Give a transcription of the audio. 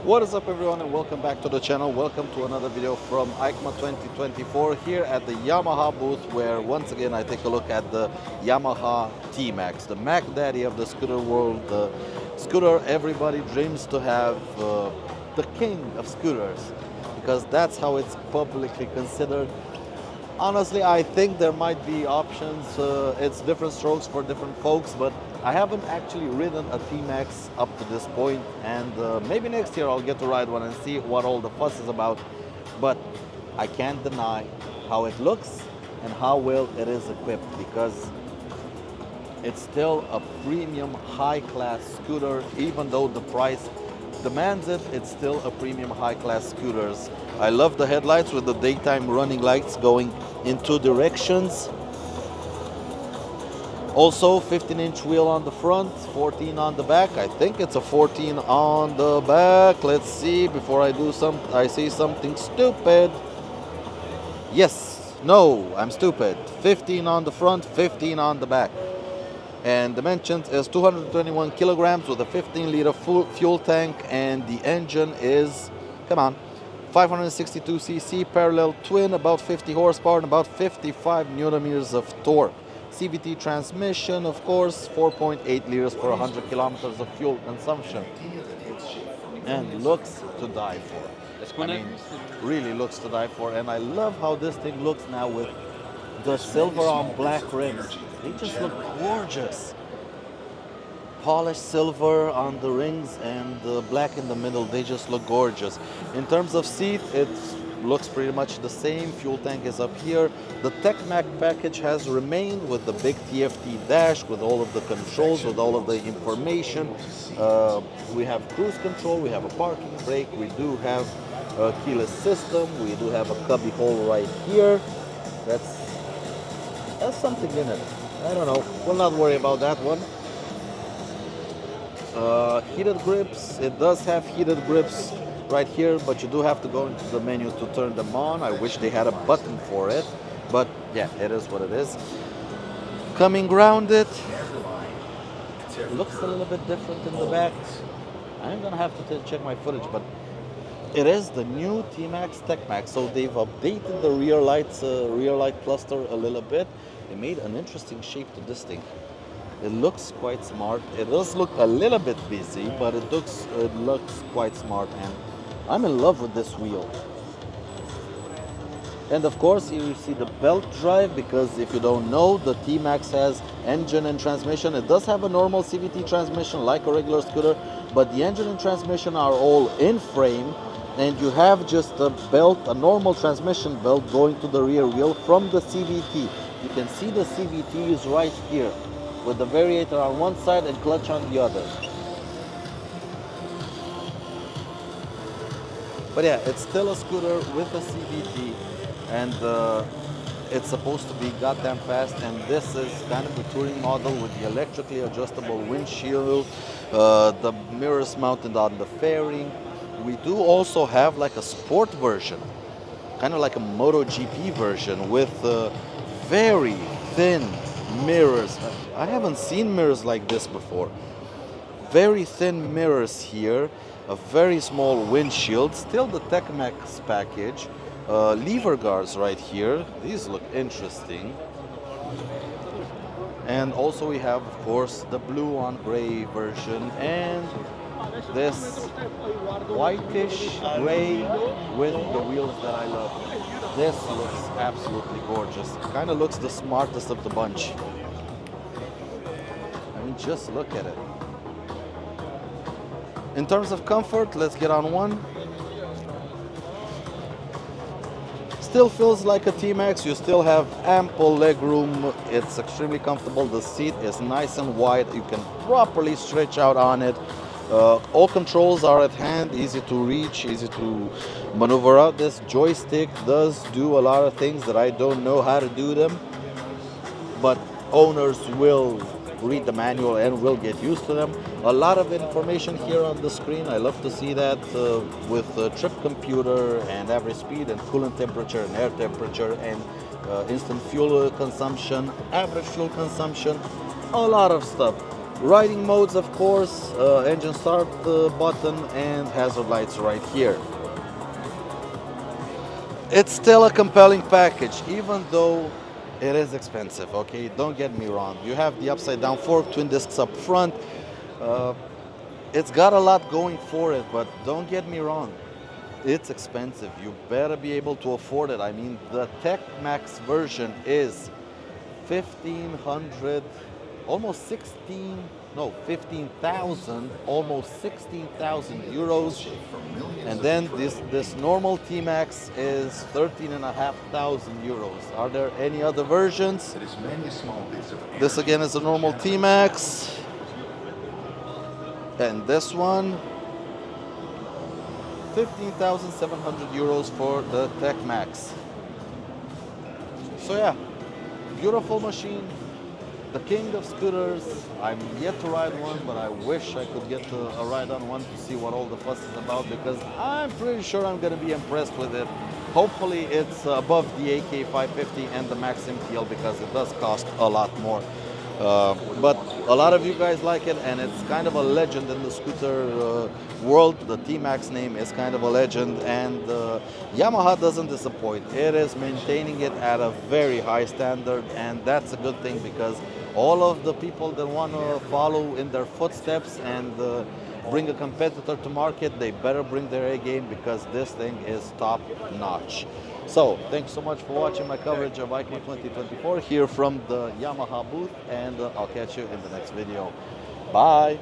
What is up, everyone, and welcome back to the channel. Welcome to another video from EICMA 2024 here at the Yamaha booth, where once again I take a look at the Yamaha TechMax, the Mac Daddy of the scooter world, the scooter everybody dreams to have, the king of scooters, because that's how it's publicly considered. Honestly, I think there might be options. It's different strokes for different folks, but I haven't actually ridden a T-Max up to this point, and maybe next year I'll get to ride one and see what all the fuss is about. But I can't deny how it looks and how well it is equipped, because it's still a premium high-class scooter. Even though the price demands it, it's still a premium high-class scooters. I love the headlights with the daytime running lights going in two directions. Also 15-inch wheel on the front, 14 on the back. I think it's a 14 on the back. Let's see before I say something stupid. Yes, no, I'm stupid. 15 on the front, 15 on the back. And dimensions is 221 kilograms with a 15-liter fuel tank, and the engine is, come on, 562 cc parallel twin, about 50 horsepower and about 55 newton meters of torque. CVT transmission, of course, 4.8 liters per 100 kilometers of fuel consumption, and looks to die for. I mean, really looks to die for. And I love how this thing looks now with the silver on black rims. They just look gorgeous. Polished silver on the rings and the black in the middle, they just look gorgeous. In terms of seat, it looks pretty much the same. Fuel tank is up here. The TechMax package has remained with the big TFT dash, with all of the controls, with all of the information. We have cruise control, we have a parking brake, we do have a keyless system, we do have a cubby hole right here. That's something in it. I don't know. We'll not worry about that one. Heated grips. It does have heated grips right here, but you do have to go into the menu to turn them on. I wish they had a button for it, but yeah, it is what it is. Coming grounded. Looks a little bit different in the back. I'm gonna have to check my footage, but it is the new TechMax TechMax. So they've updated the rear light cluster a little bit. They made an interesting shape to this thing. It looks quite smart. It does look a little bit busy, but it looks quite smart, and I'm in love with this wheel. And of course, here you see the belt drive, because if you don't know, the TechMax has engine and transmission. It does have a normal CVT transmission like a regular scooter, but the engine and transmission are all in frame, and you have just a belt, a normal transmission belt going to the rear wheel from the CVT. You can see the CVT is right here, with the variator on one side and clutch on the other. But yeah, it's still a scooter with a CVT, and it's supposed to be goddamn fast. And this is kind of a touring model with the electrically adjustable windshield, the mirrors mounted on the fairing. We do also have like a sport version, kind of like a MotoGP version, with very thin mirrors. I haven't seen mirrors like this before. Very thin mirrors here, a very small windshield, still the TechMax package. Lever guards right here. These look interesting. And also we have, of course, the blue on gray version, and this whitish gray with the wheels that I love. This looks absolutely gorgeous. Kind of looks the smartest of the bunch. I mean, just look at it. In terms of comfort, let's get on one. Still feels like a TechMax. You still have ample leg room. It's extremely comfortable. The seat is nice and wide. You can properly stretch out on it. All controls are at hand, easy to reach, easy to maneuver out. This joystick does do a lot of things that I don't know how to do them, but owners will read the manual and will get used to them. A lot of information here on the screen. I love to see that, with trip computer and average speed and coolant temperature and air temperature and instant fuel consumption, average fuel consumption, a lot of stuff. Riding modes, of course, engine start button and hazard lights right here. It's still a compelling package, even though it is expensive, okay? Don't get me wrong. You have the upside down fork, twin discs up front. Uh, it's got a lot going for it, but don't get me wrong. It's expensive. You better be able to afford it. I mean, the TechMax version is 1500, almost 16, no, 15,000, almost 16,000 euros. And then this normal T-Max is 13,500 euros. Are there any other versions? This again is a normal T-Max. And this one, 15,700 euros for the TechMax. So yeah, beautiful machine, the king of scooters. I'm yet to ride one, but I wish I could get a ride on one to see what all the fuss is about, because I'm pretty sure I'm going to be impressed with it. Hopefully it's above the AK 550 and the Max MTL, because it does cost a lot more. But a lot of you guys like it, and it's kind of a legend in the scooter world. The T-Max name is kind of a legend, and Yamaha doesn't disappoint. It is maintaining it at a very high standard, and that's a good thing, because all of the people that want to follow in their footsteps and bring a competitor to market, they better bring their A game, because this thing is top notch. So, thanks so much for watching my coverage of EICMA 2024 here from the Yamaha booth, and I'll catch you in the next video. Bye!